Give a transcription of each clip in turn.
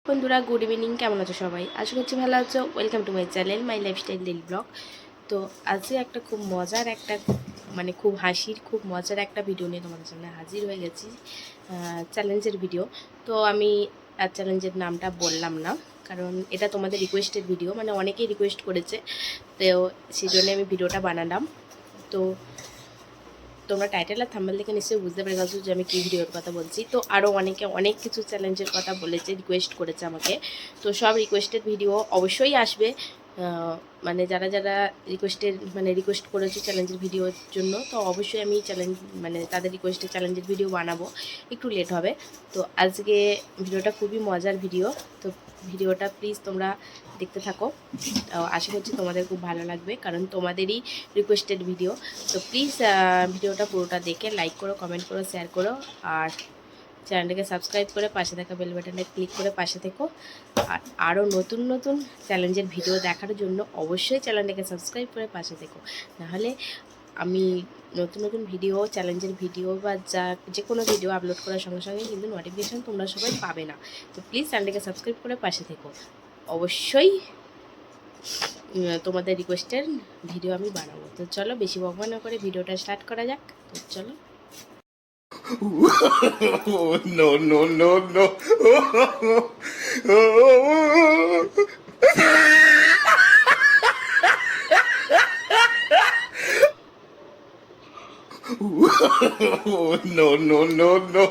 বন্ধুরা good evening, কেমন আছো সবাই? আশা করছি ভালো আছো। Welcome to my channel my lifestyle daily blog. তো আজকে একটা খুব মজার খুব হাসির খুব মজার একটা ভিডিও নিয়ে তোমাদের সামনে হাজির হয়ে গেছি, চ্যালেঞ্জের ভিডিও। তো আমি চ্যালেঞ্জের নামটা বললাম না, কারণ এটা তোমাদের রিকোয়েস্টেড ভিডিও, মানে অনেকেই রিকোয়েস্ট করেছে, তো সেই জন্য আমি ভিডিওটা বানালাম। তো তোমরা টাইটেল আর থাম্বনেল দেখে নিশ্চয়ই বুঝতে পেরে গেছো যে আমি কী ভিডিওর কথা বলছি। তো আরও অনেকে অনেক কিছু চ্যালেঞ্জের কথা বলেছে, রিকোয়েস্ট করেছে আমাকে। তো সব রিকোয়েস্টেড ভিডিও অবশ্যই আসবে, মানে যারা যারা রিকোয়েস্ট করেছে চ্যালেঞ্জের ভিডিওর জন্য, তো অবশ্যই আমি তাদের রিকোয়েস্টের চ্যালেঞ্জের ভিডিও বানাবো। একটু লেট হবে। তো আজকে ভিডিওটা খুবই মজার ভিডিও, তো ভিডিওটা প্লিজ তোমরা দেখতে থাকো। আশা করছি তোমাদের খুব ভালো লাগবে, কারণ তোমাদেরই রিকোয়েস্টেড ভিডিও। তো প্লিজ ভিডিওটা পুরোটা দেখে লাইক করো, কমেন্ট করো, শেয়ার করো, আর চ্যানেলটাকে সাবস্ক্রাইব করে পাশে থাকা বেল বাটনে ক্লিক করে পাশে থেকো। আর আরও নতুন নতুন চ্যালেঞ্জের ভিডিও দেখার জন্য অবশ্যই চ্যানেলটাকে সাবস্ক্রাইব করে পাশে থেকো, নাহলে আমি নতুন নতুন ভিডিও, চ্যালেঞ্জের ভিডিও বা যে কোনো ভিডিও আপলোড করার সঙ্গে সঙ্গে কিন্তু নোটিফিকেশান তোমরা সবাই পাবে না। তো প্লিজ চ্যানেলটাকে সাবস্ক্রাইব করে পাশে থেকো। অবশ্যই তোমাদের রিকোয়েস্টের ভিডিও আমি বানাবো। তো চলো বেশি বকবক না করে ভিডিওটা স্টার্ট করা যাক। তো চলো। No, no, no, no. No, no, no, no.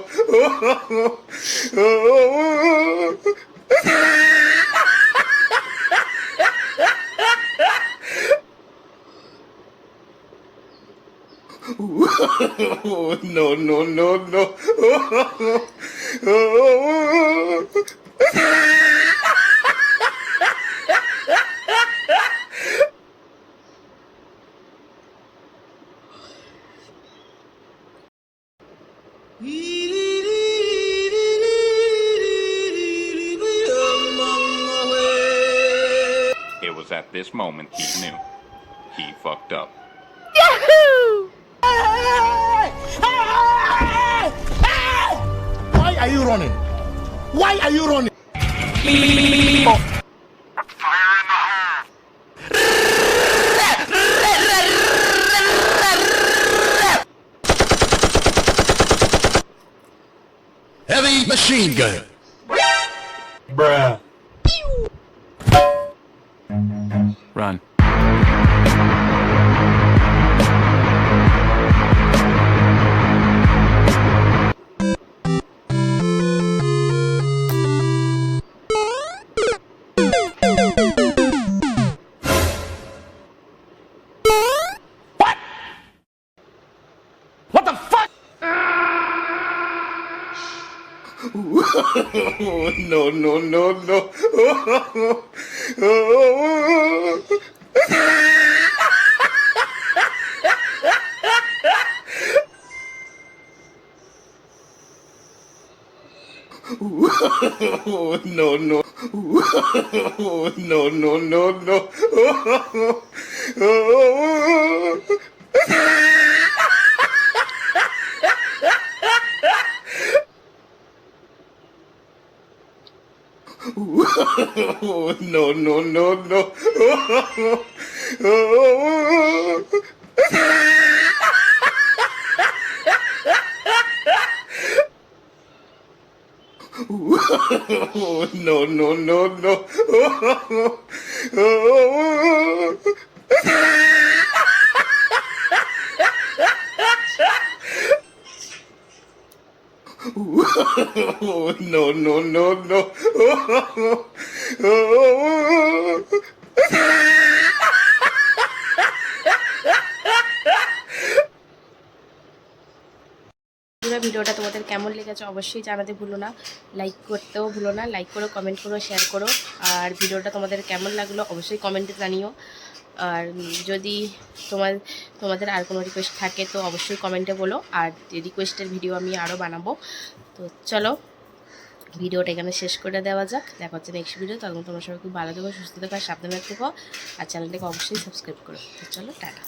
No, no, no, no. It was at this moment he knew. He fucked up. Why are you running? Why are you running? Heavy machine gun. Bruh. Run. What the fuck? No, no, no, no. No, no. No, no, no, no. No, no, no, no. No, no, no, no. No, no, no, no. ভিডিওটা তোমাদের কেমন লেগেছে অবশ্যই জানাতে ভুলো না, like করতেও ভুলো না। লাইক করো, কমেন্ট করো, শেয়ার করো। আর ভিডিওটা তোমাদের কেমন লাগলো অবশ্যই কমেন্টে জানিও। আর যদি তোমাদের আর কোনো রিকোয়েস্ট থাকে তো অবশ্যই কমেন্টে বলো, আর রিকোয়েস্টের ভিডিও আমি আরও বানাবো। তো চলো ভিডিওটা এখানে শেষ করে দেওয়া যাক। দেখা হচ্ছে নেক্সট ভিডিও। তখন তোমরা সবাই খুব ভালো থেকো, সুস্থ থেকো, আর সাবধানে থেকো, আর চ্যানেলটাকে অবশ্যই সাবস্ক্রাইব করো। তো চলো, টাটা।